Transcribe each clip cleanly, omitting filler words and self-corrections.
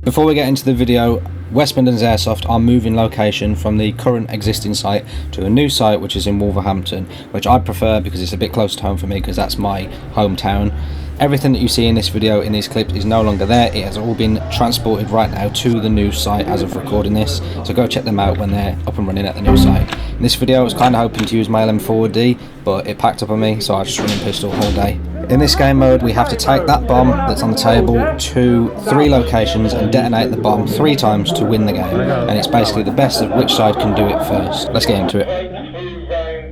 Before we get into the video, West Midlands Airsoft are moving location from the current existing site to a new site which is in Wolverhampton, which I prefer because it's a bit closer to home for me because that's my hometown. Everything that you see in this video, in these clips, is no longer there. It has all been transported right now to the new site as of recording this, so go check them out when they're up and running at the new site. In this video I was kind of hoping to use my LM4D, but it packed up on me, so I was just running pistol all day. In this game mode we have to take that bomb that's on the table to 3 locations and detonate the bomb 3 times to win the game, and it's basically the best of which side can do it first. Let's get into it.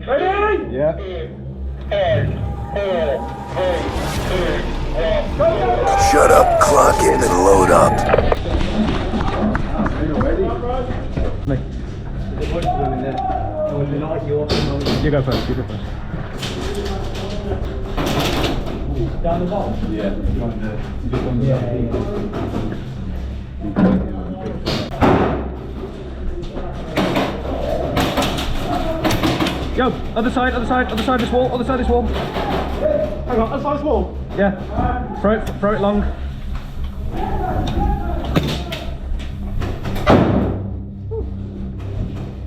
Ready? Yeah. 5, 4, 3, 2, 1. Shut up, clock in and load up. You go first, you go first. Down the ball? Yeah. Yo, other side of this wall, other side of this wall. Hang on, other side of this wall? Yeah. Throw it long.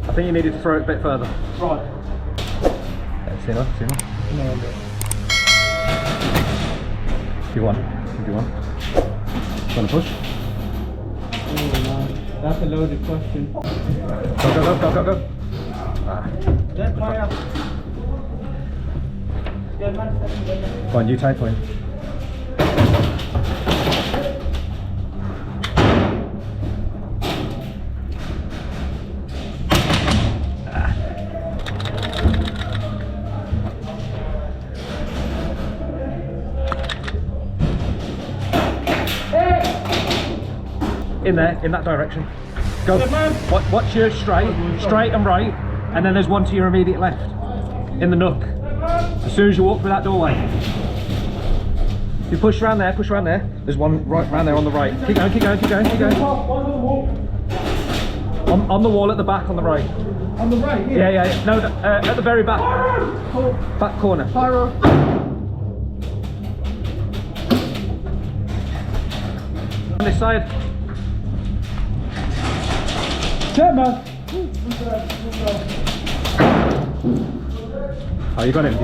I think you needed to throw it a bit further. Right. See that? No. Do you want? Want to push? Oh no, that's a loaded question. Go. Get fire. Go on, you take point. In there, in that direction. Go. Watch your straight and right, and then there's one to your immediate left. In the nook. As soon as you walk through that doorway. You push around there, There's one right round there on the right. Keep going. On the wall at the back on the right. On the right, here? Yeah. No, at the very back. Back corner. Pyro. On this side. Get man. Oh, you got him.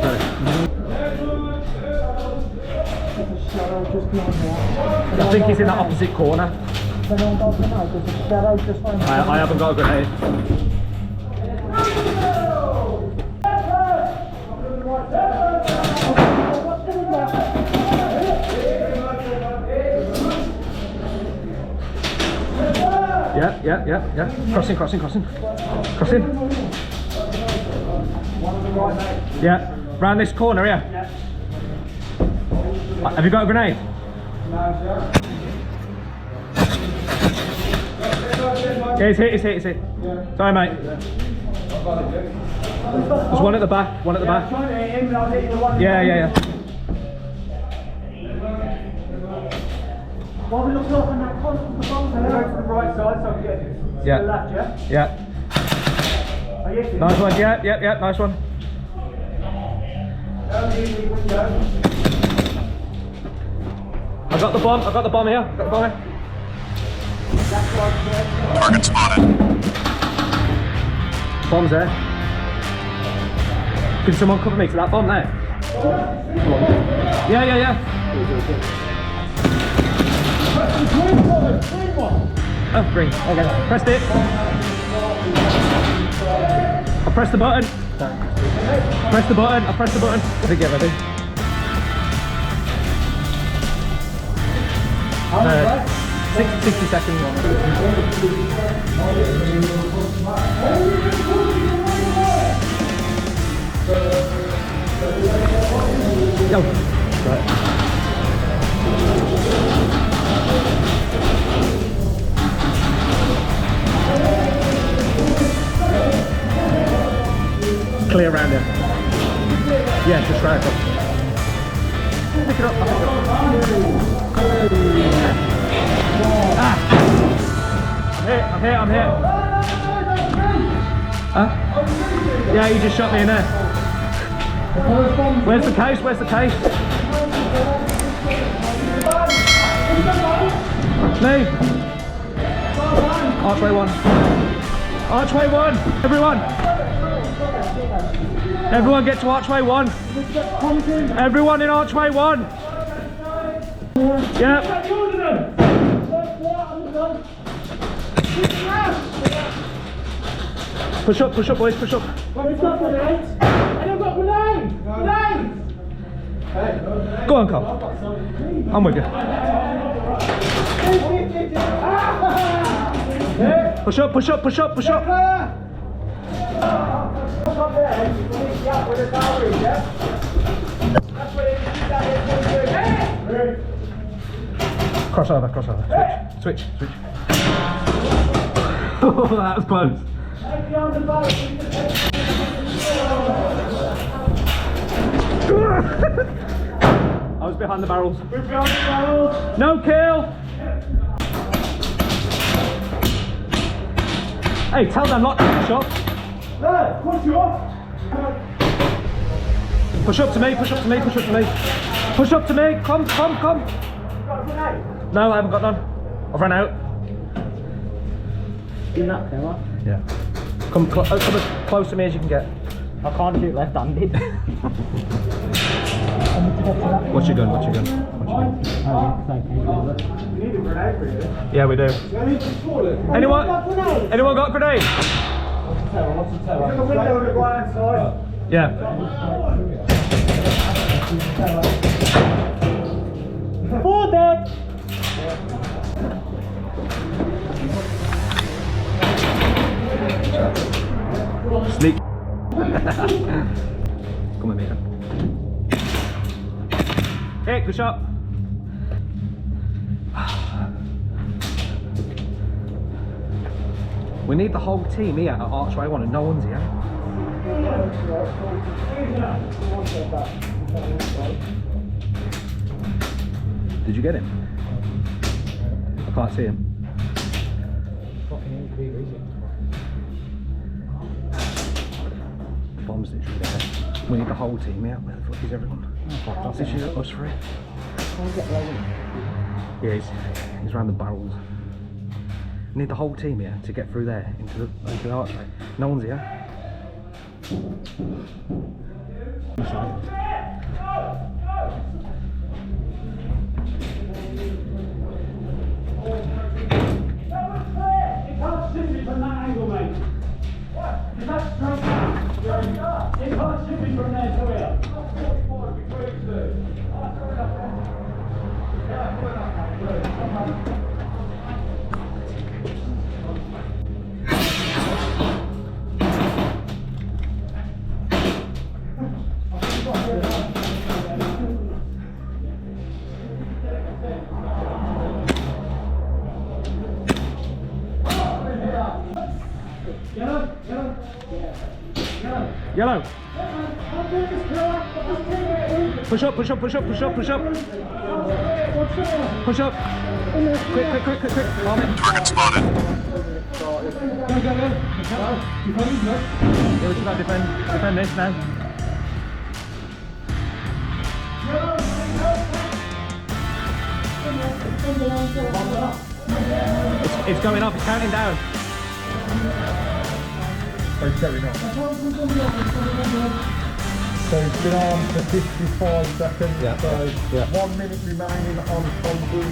I think he's in that opposite corner. I haven't got a grenade. Yeah. Crossing. Yeah, round this corner, yeah. Have you got a grenade? Yeah, he's hit. Sorry, mate. There's one at the back, Yeah. While we look up on that constant, the bombs are to the right side, so we get it. Yeah. To the left, Yeah. Nice one, yeah, nice one. I've got the bomb here. Target spotted. Bomb's there. Can someone cover me to that bomb there? Yeah. Oh, green. Okay. Pressed it. I pressed the button. I pressed the button. I think you're ready. 60 seconds. Go. Right. Clear around it. Yeah, just right up. Pick it up. I'm here. Huh? Yeah, you just shot me in there. Where's the case? Me? Archway 1. Archway 1. Everyone. Everyone get to archway 1. Everyone in archway 1. Yep. Push up, boys, push up. Go on, Carl. I'm with you. Push up, push up, push up, push up. Crossover, crossover. Switch, switch, switch. Oh, that was close. I was behind the barrels. We're behind the barrels. No kill. Hey, tell them not to push up. No, push you off. Push up to me, push up to me, push up to me. Push up to me, come, come, come. No, I haven't got none. I've run out. In that camera? Yeah. Come as close to me as you can get. I can't shoot left-handed. What's your gun? What's your gun? Yeah, we do. Anyone? Anyone got grenade? Yeah. Four dead! Sneak. Come with me then. Hey, good shot. We need the whole team here at Archway 1 and no one's here. Did you get him? I can't see him. Bombs literally there. We need the whole team here. Where the fuck is everyone? This is us three. Yeah, he's around the barrels. We need the whole team here to get through there into the archway. No one's here. Yellow. Push up, push up, push up, push up, push up. Push up. Quick, quick, quick, quick, quick. Arm it. Target spotted. Yeah, we should have defend this now. It's going up, it's counting down. It's going on. So it's been on for 55 seconds. Yeah. So Yeah. 1 minute remaining on boom,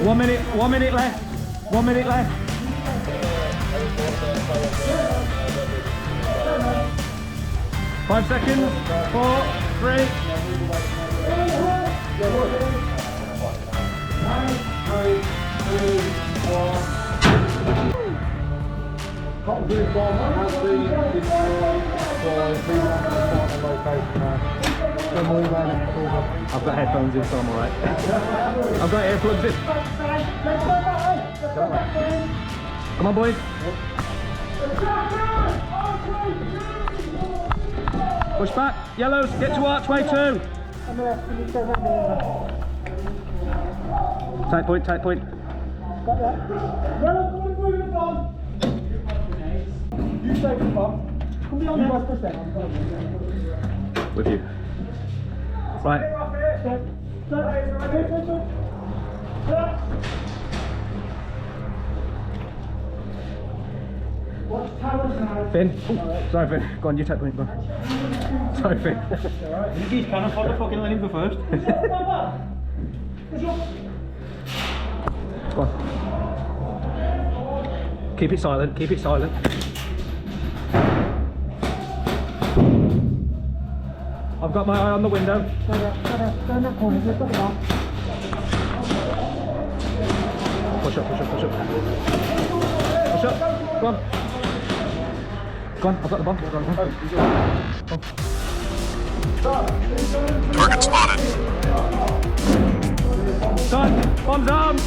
1 minute. 1 minute left. 1 minute left. 5 seconds. 4, 3. 1. Top blue bomb has been destroyed, so please on to the final location now. Come all around and cover. I've got headphones in, so I'm alright. I've got earplugs in. Come on, boys. Push back. Yellows, get to archway 2. Tight point, tight point. You take the bomb. Come on, you guys push that. With you. Right. Finn. Oh, sorry, Finn. Go on, you take point. Go on. Sorry, Finn. He's kind of the fucking let him go first. Go on. Keep it silent. Keep it silent. I've got my eye on the window. Push up, push up, push up. Push up. Go on. Go on, I've got the bomb. Go on, go on. Target spotted. Done. Bombs armed.